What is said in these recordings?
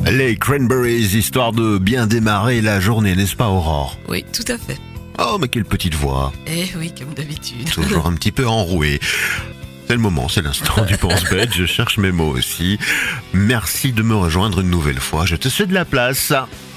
Les Cranberries, histoire de bien démarrer la journée, n'est-ce pas Aurore? Oui, tout à fait. Oh, mais quelle petite voix. Eh oui, comme d'habitude. Toujours un petit peu enrouée. C'est le moment, c'est l'instant du pense-bête, je cherche mes mots aussi. Merci de me rejoindre une nouvelle fois, je te cède la place.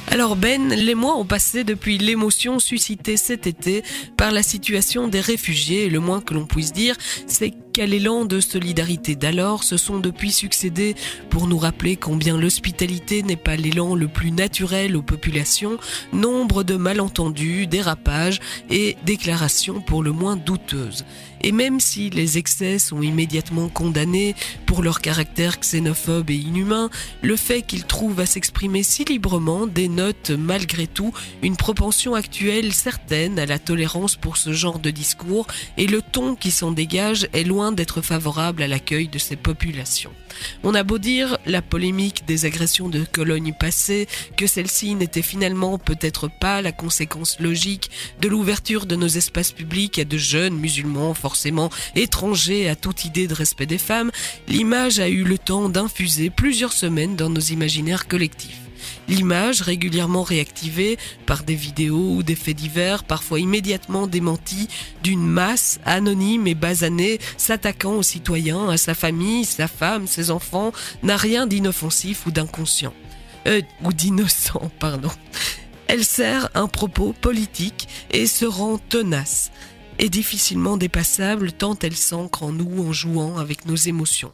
Alors Ben, les mois ont passé depuis l'émotion suscitée cet été par la situation des réfugiés et le moins que l'on puisse dire, c'est qu'à l'élan de solidarité d'alors se sont depuis succédés pour nous rappeler combien l'hospitalité n'est pas l'élan le plus naturel aux populations, nombre de malentendus, dérapages et déclarations pour le moins douteuses. Et même si les excès sont immédiatement condamnés pour leur caractère xénophobe et inhumain, le fait qu'ils trouvent à s'exprimer si librement dénote malgré tout une propension actuelle certaine à la tolérance pour ce genre de discours et le ton qui s'en dégage est loin d'être favorable à l'accueil de ces populations. On a beau dire la polémique des agressions de Cologne passées, que celle-ci n'était finalement peut-être pas la conséquence logique de l'ouverture de nos espaces publics à de jeunes musulmans forcément étrangers à toute idée de respect des femmes, l'image a eu le temps d'infuser plusieurs semaines dans nos imaginaires collectifs. L'image, régulièrement réactivée par des vidéos ou des faits divers, parfois immédiatement démentis, d'une masse anonyme et basanée s'attaquant aux citoyens, à sa famille, sa femme, ses enfants, n'a rien d'inoffensif ou d'inconscient. Ou d'innocent, pardon. Elle sert un propos politique et se rend tenace et difficilement dépassable tant elle s'ancre en nous en jouant avec nos émotions.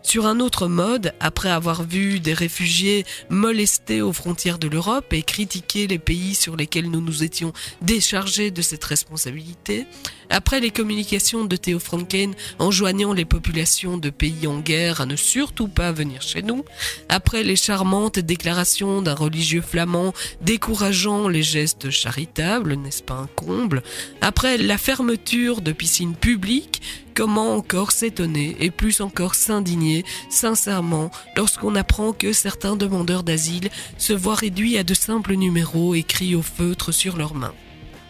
Sur un autre mode, après avoir vu des réfugiés molestés aux frontières de l'Europe et critiquer les pays sur lesquels nous nous étions déchargés de cette responsabilité, après les communications de Theo Franken enjoignant les populations de pays en guerre à ne surtout pas venir chez nous, après les charmantes déclarations d'un religieux flamand décourageant les gestes charitables, n'est-ce pas un comble, après la fermeture de piscines publiques, comment encore s'étonner et plus encore s'indigner, sincèrement, lorsqu'on apprend que certains demandeurs d'asile se voient réduits à de simples numéros écrits au feutre sur leurs mains.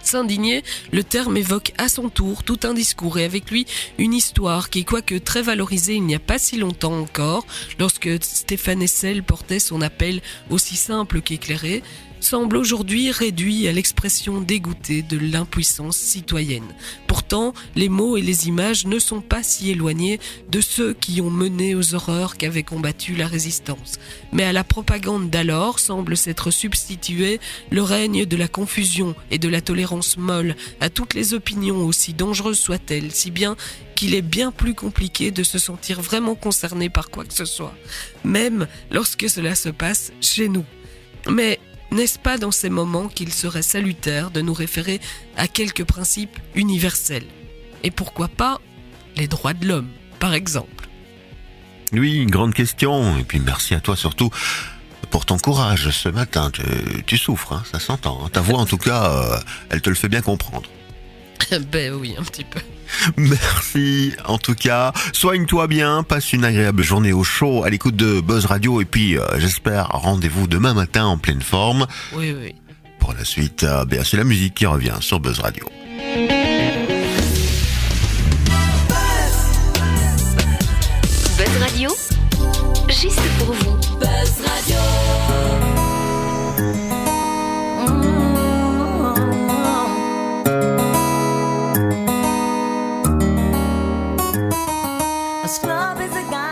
S'indigner, le terme évoque à son tour tout un discours et avec lui une histoire qui, quoique très valorisée il n'y a pas si longtemps encore, lorsque Stéphane Hessel portait son appel aussi simple qu'éclairé, semble aujourd'hui réduit à l'expression dégoûtée de l'impuissance citoyenne. Pourtant, les mots et les images ne sont pas si éloignés de ceux qui ont mené aux horreurs qu'avait combattu la résistance. Mais à la propagande d'alors semble s'être substitué le règne de la confusion et de la tolérance molle à toutes les opinions aussi dangereuses soient-elles, si bien qu'il est bien plus compliqué de se sentir vraiment concerné par quoi que ce soit, même lorsque cela se passe chez nous. Mais n'est-ce pas dans ces moments qu'il serait salutaire de nous référer à quelques principes universels? Et pourquoi pas les droits de l'homme, par exemple? Oui, une grande question, et puis merci à toi surtout pour ton courage ce matin. Tu souffres, hein, ça s'entend. Hein. Ta voix en tout cas, elle te le fait bien comprendre. Ben oui, un petit peu. Merci en tout cas, soigne-toi bien, passe une agréable journée au chaud à l'écoute de Buzz Radio et puis j'espère rendez-vous demain matin en pleine forme. Oui, oui. Pour la suite, c'est la musique qui revient sur Buzz Radio. Buzz Radio, juste pour vous. Buzz Radio. This club is a guy